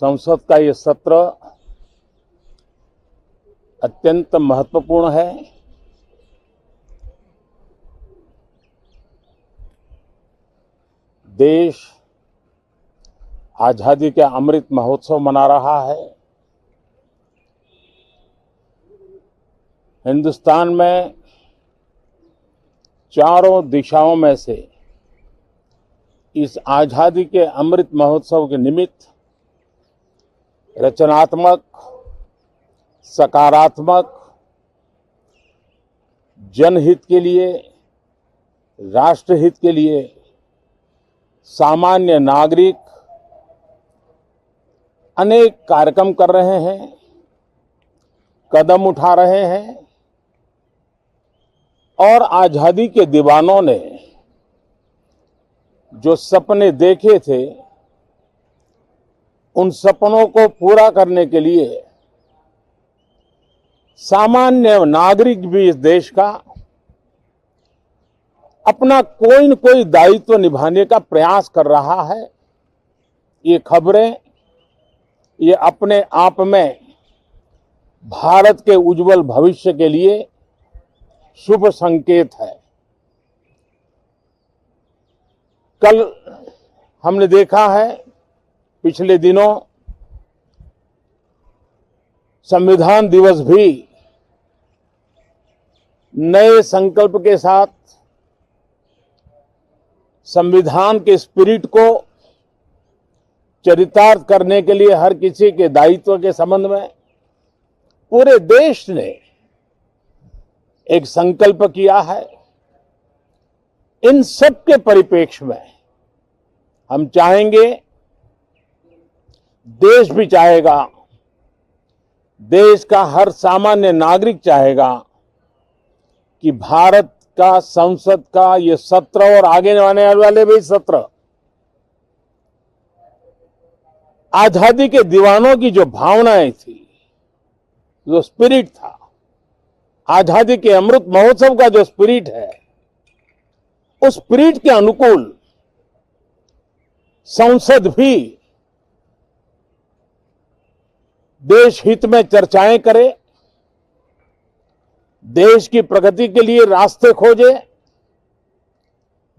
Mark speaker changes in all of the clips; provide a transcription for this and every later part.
Speaker 1: संसद का ये सत्र अत्यंत महत्वपूर्ण है। देश आजादी के अमृत महोत्सव मना रहा है। हिंदुस्तान में चारों दिशाओं में से इस आजादी के अमृत महोत्सव के निमित्त रचनात्मक, सकारात्मक, जनहित के लिए, राष्ट्रहित के लिए सामान्य नागरिक अनेक कार्यक्रम कर रहे हैं, कदम उठा रहे हैं और आजादी के दीवानों ने जो सपने देखे थे, उन सपनों को पूरा करने के लिए सामान्य नागरिक भी इस देश का अपना कोई न कोई दायित्व निभाने का प्रयास कर रहा है। ये खबरें ये अपने आप में भारत के उज्जवल भविष्य के लिए शुभ संकेत है। कल हमने देखा है, पिछले दिनों संविधान दिवस भी नए संकल्प के साथ संविधान के स्पिरिट को चरितार्थ करने के लिए हर किसी के दायित्व के संबंध में पूरे देश ने एक संकल्प किया है। इन सब के परिप्रेक्ष्य में हम चाहेंगे, देश भी चाहेगा, देश का हर सामान्य नागरिक चाहेगा कि भारत का संसद का ये सत्र और आगे आने वाले भी सत्र आजादी के दीवानों की जो भावनाएं थी, जो स्पिरिट था, आजादी के अमृत महोत्सव का जो स्पिरिट है, उस स्पिरिट के अनुकूल संसद भी देश हित में चर्चाएं करे, देश की प्रगति के लिए रास्ते खोजे,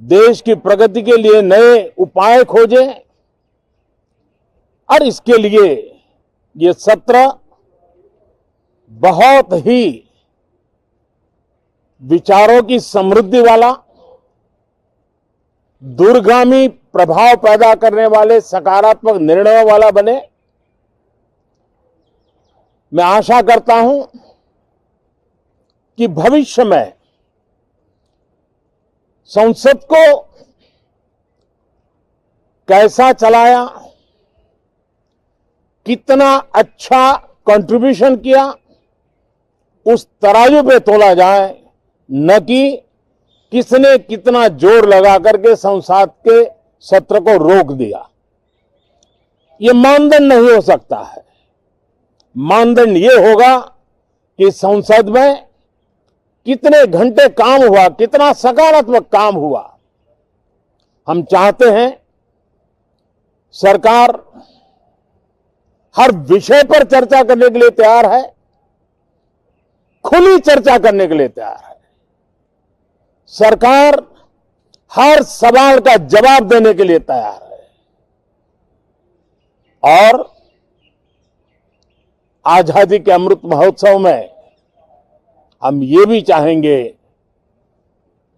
Speaker 1: देश की प्रगति के लिए नए उपाय खोजे और इसके लिए ये सत्र बहुत ही विचारों की समृद्धि वाला, दूरगामी प्रभाव पैदा करने वाले सकारात्मक निर्णयों वाला बने। मैं आशा करता हूं कि भविष्य में संसद को कैसा चलाया, कितना अच्छा कंट्रीब्यूशन किया, उस तराजू पे तोला जाए, न कि किसने कितना जोर लगा करके संसद के सत्र को रोक दिया। ये मानदंड नहीं हो सकता है। मानदंड ये होगा कि संसद में कितने घंटे काम हुआ, कितना सकारात्मक काम हुआ। हम चाहते हैं सरकार हर विषय पर चर्चा करने के लिए तैयार है, खुली चर्चा करने के लिए तैयार है। सरकार हर सवाल का जवाब देने के लिए तैयार है और आजादी के अमृत महोत्सव में हम ये भी चाहेंगे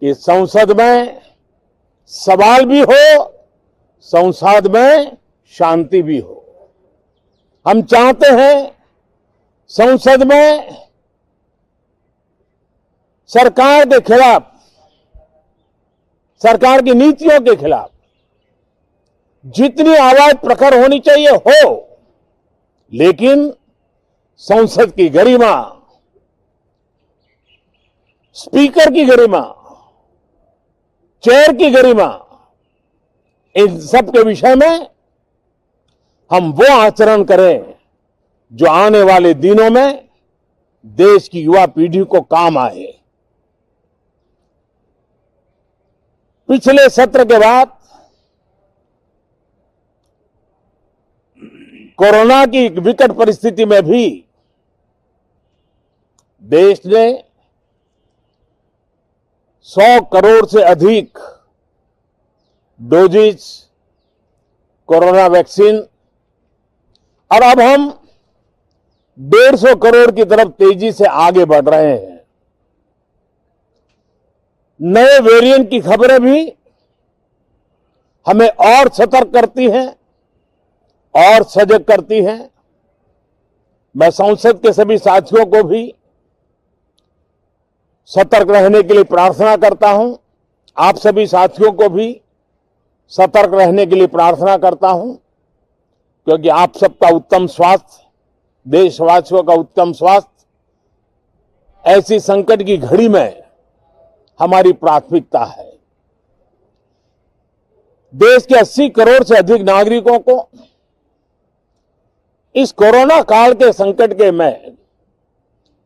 Speaker 1: कि संसद में सवाल भी हो, संसद में शांति भी हो। हम चाहते हैं संसद में सरकार के खिलाफ, सरकार की नीतियों के खिलाफ जितनी आवाज प्रखर होनी चाहिए हो, लेकिन संसद की गरिमा, स्पीकर की गरिमा, चेयर की गरिमा, इन सब के विषय में हम वो आचरण करें जो आने वाले दिनों में देश की युवा पीढ़ी को काम आए। पिछले सत्र के बाद कोरोना की विकट परिस्थिति में भी देश ने 100 करोड़ से अधिक डोजेज कोरोना वैक्सीन और अब हम 150 करोड़ की तरफ तेजी से आगे बढ़ रहे हैं। नए वेरिएंट की खबरें भी हमें और सतर्क करती हैं और सजग करती हैं। मैं संसद के सभी साथियों को भी सतर्क रहने के लिए प्रार्थना करता हूं। आप सभी साथियों को भी सतर्क रहने के लिए प्रार्थना करता हूं, क्योंकि आप सबका उत्तम स्वास्थ्य, देशवासियों का उत्तम स्वास्थ्य ऐसी संकट की घड़ी में हमारी प्राथमिकता है। देश के 80 करोड़ से अधिक नागरिकों को इस कोरोना काल के संकट के में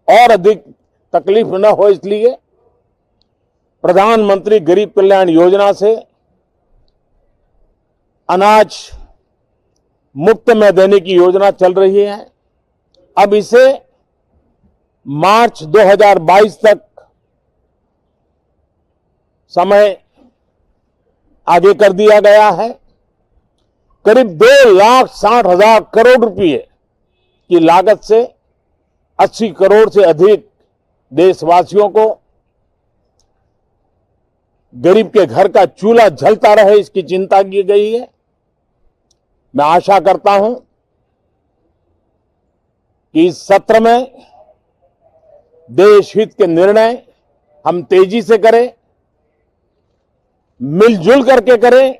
Speaker 1: और अधिक तकलीफ न हो, इसलिए प्रधानमंत्री गरीब कल्याण योजना से अनाज मुफ्त में देने की योजना चल रही है। अब इसे मार्च 2022 तक समय आगे कर दिया गया है। करीब 2,60,000 करोड़ रुपए की लागत से 80 करोड़ से अधिक देशवासियों को गरीब के घर का चूल्हा जलता रहे, इसकी चिंता की गई है। मैं आशा करता हूं कि इस सत्र में देश हित के निर्णय हम तेजी से करें, मिलजुल करके करें,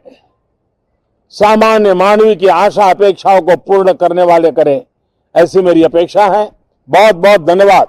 Speaker 1: सामान्य मानवी की आशा अपेक्षाओं को पूर्ण करने वाले करें, ऐसी मेरी अपेक्षा है। बहुत बहुत धन्यवाद।